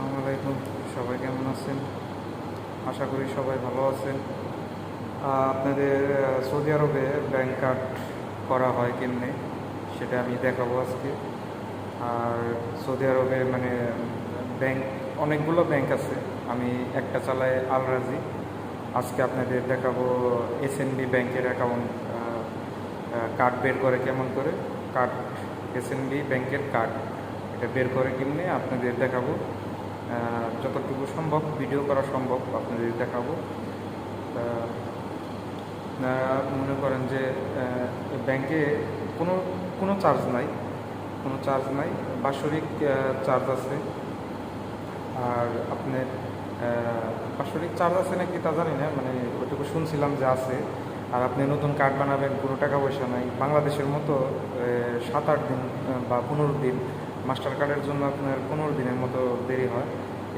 আসসালামু আলাইকুম। সবাই কেমন আছেন? আশা করি সবাই ভালো আছেন। আপনাদের সৌদি আরবে ব্যাংক কার্ড করা হয় কেমনে সেটা আমি দেখাবো আজকে। আর সৌদি আরবে মানে ব্যাংক, অনেকগুলো ব্যাংক আছে। আমি একটা চালাই আল রাজি। আজকে আপনাদের দেখাবো এসএনবি ব্যাংকের অ্যাকাউন্ট কার্ড বের করে কেমন করে। কার্ড, এসএনবি ব্যাংকের কার্ড এটা বের করে কেমনে আপনাদের দেখাবো। যতটুকু সম্ভব ভিডিও করা সম্ভব আপনাদের দেখাবো। মনে করেন যে ব্যাংকে কোনো কোনো চার্জ নাই, কোনো চার্জ নাই, বাৎসরিক চার্জ আছে। আর আপনার বাৎসরিক চার্জ আছে নাকি তা জানি না, মানে ওইটুকু শুনছিলাম যে আছে। আর আপনি নতুন কার্ড বানাবেন, কোনো টাকা পয়সা নাই বাংলাদেশের মতো। 7-8 দিন বা 15 দিন, মাস্টার কার্ডের জন্য আপনার 15 দিনের মতো দেরি হয়।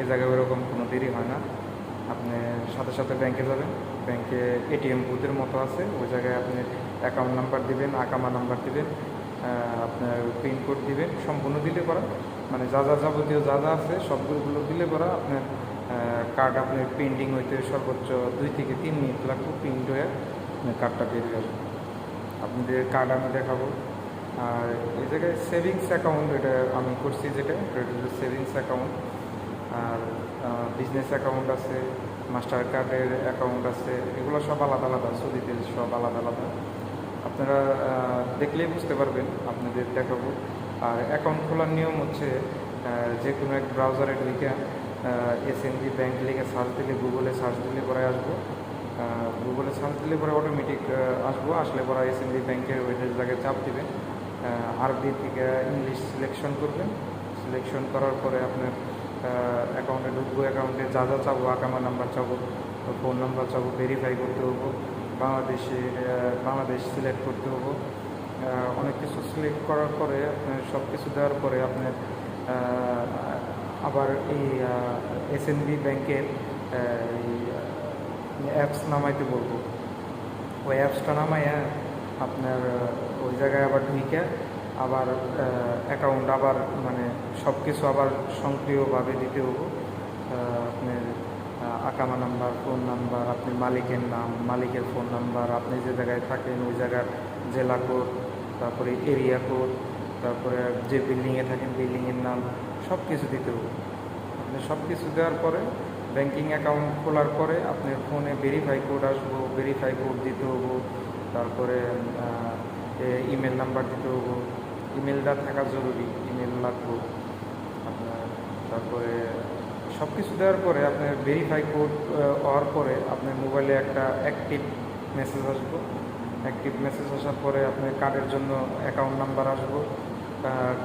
এ জায়গায় ওরকম কোনো দেরি হয় না। আপনি সাথে সাথে ব্যাংকে যাবেন, ব্যাংকে এটিএম বুথের মতো আছে, ওই জায়গায় আপনি অ্যাকাউন্ট নাম্বার দিবেন, আকামা নাম্বার দিবেন, আপনার পিনকোড দিবেন, সম্পূর্ণ দিলে পরা মানে যা যা যাবতীয় যা যা আছে সবগুলো দিলে পরা আপনার কার্ড আপনার প্রিন্টিং হইতে সর্বোচ্চ 2 থেকে 3 মিনিট লাগবে। প্রিন্ট হয়ে কার্ডটা বেরিয়ে যাবে। আপনাদের কার্ড আমি দেখাবো। আর এই জায়গায় সেভিংস অ্যাকাউন্ট, এটা আমি করছি যেটা সেভিংস অ্যাকাউন্ট। আর বিজনেস অ্যাকাউন্ট আছে, মাস্টার কার্ডের অ্যাকাউন্ট আছে, এগুলো সব আলাদা আলাদা, সৌদিতে সব আলাদা আলাদা। আপনারা দেখলেই বুঝতে পারবেন, আপনাদের দেখাবো। আর অ্যাকাউন্ট খোলার নিয়ম হচ্ছে যে কোনো এক ব্রাউজারের লিখে এসএনবি ব্যাংক লিখে সার্চ দিলে, গুগলে সার্চ দিলে পরে আসবো। গুগলে সার্চ দিলে পরে অটোমেটিক আসবো। আসলে পরে এসএনবি ব্যাংকের ওই জায়গায় চাপ দিবেন, আরবি থেকে ইংলিশ সিলেকশন করবেন। সিলেকশন করার পরে আপনার অ্যাকাউন্টে ঢুকবো। অ্যাকাউন্টে যা যা চাবো, আকামা নাম্বার চাবো, ফোন নাম্বার চাবো, ভেরিফাই করতে হবো, বাংলাদেশ সিলেক্ট করতে হবো। অনেক কিছু সিলেক্ট করার পরে আপনার সব কিছু দেওয়ার পরে আপনার আবার এই এসএনবি ব্যাংকের অ্যাপস নামাইতে বলবো। ওই অ্যাপসটা নামাইয়া আপনার ওই জায়গায় আবার ঢুকে আবার অ্যাকাউন্ট আবার মানে সব কিছু আবার সক্রিয়ভাবে দিতে হবো। আপনার আকামা নাম্বার, ফোন নাম্বার, আপনি মালিকের নাম, মালিকের ফোন নাম্বার, আপনি যে জায়গায় থাকেন ওই জায়গার জেলা কোড, তারপরে এরিয়া কোড, তারপরে যে বিল্ডিংয়ে থাকেন বিল্ডিংয়ের নাম, সব কিছু দিতে হবে। আপনি সব কিছু দেওয়ার পরে ব্যাংকিং অ্যাকাউন্ট খোলার পরে আপনার ফোনে ভেরিফাই কোড আসবো, ভেরিফাই কোড দিতে হবো। তারপরে ইমেল নাম্বার দিতে হবো, ইমেলটা থাকা জরুরি, ইমেল লাগবো আপনার। তারপরে সব কিছু দেওয়ার পরে আপনার ভেরিফাই কোড হওয়ার পরে আপনার মোবাইলে একটা অ্যাক্টিভ মেসেজ আসবো। অ্যাক্টিভ মেসেজ আসার পরে আপনার কার্ডের জন্য অ্যাকাউন্ট নাম্বার আসবো,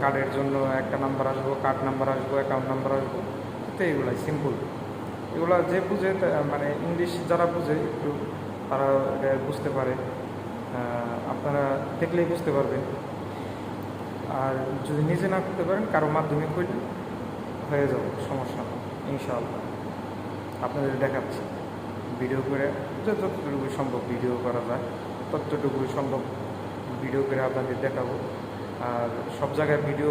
কার্ডের জন্য একটা নাম্বার আসবো, কার্ড নাম্বার আসবো, অ্যাকাউন্ট নাম্বার আসবো। তো এগুলাই সিম্পল। এগুলো যে বুঝে মানে ইংলিশ যারা বুঝে একটু তারা বুঝতে পারে। আপনারা দেখলেই বুঝতে পারবেন। আর যদি নিজে না করতে পারেন কারো মাধ্যমে করলে হয়ে যাবে, সমস্যা নেই ইনশাআল্লাহ। আপনাদের দেখাচ্ছি ভিডিও করে, যতটুকু সম্ভব ভিডিও করা যায় ততটুকু সম্ভব ভিডিও করে আপনাদের দেখাবো। আর সব জায়গায় ভিডিও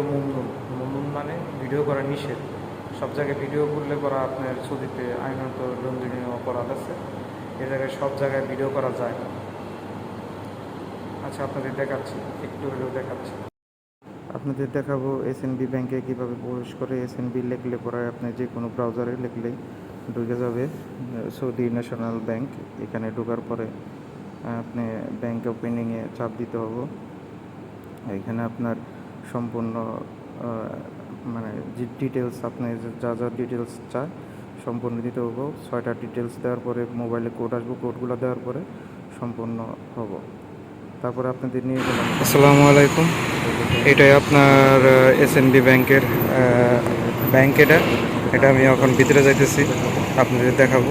মুমনুন মানে ভিডিও করা নিষেধ। সব জায়গায় ভিডিও করলে করা আপনার ছবিতে আইনত দণ্ডনীয় অপরাধ আছে। এ জায়গায় সব জায়গায় ভিডিও করা যায় না। আচ্ছা, আপনাদের দেখাচ্ছি, একটু হলেও দেখাচ্ছি। আপনাদের দেখাবো এসএনবি ব্যাংকে কীভাবে প্রবেশ করে। এসএনবি লিখলে পরে আপনি যে কোনো ব্রাউজারে লিখলেই ঢুকে যাবে সৌদি ন্যাশনাল ব্যাংক। এখানে ঢোকার পরে আপনি ব্যাংক ওপেনিংয়ে চাপ দিতে হবে। এখানে আপনার সম্পূর্ণ মানে যে ডিটেলস আপনি যা যা ডিটেলস চায় সম্পূর্ণ দিতে হবে। 6টা ডিটেলস দেওয়ার পরে মোবাইলে কোড আসবো, কোডগুলো দেওয়ার পরে সম্পূর্ণ হবো। তারপরে আপনাদের নিয়ে গেলাম। আসসালামু আলাইকুম। এটাই আপনার এসএনবি ব্যাংকের ব্যাংক। এটা আমি এখন ভিতরে যাইতেছি, আপনাদের দেখাবো।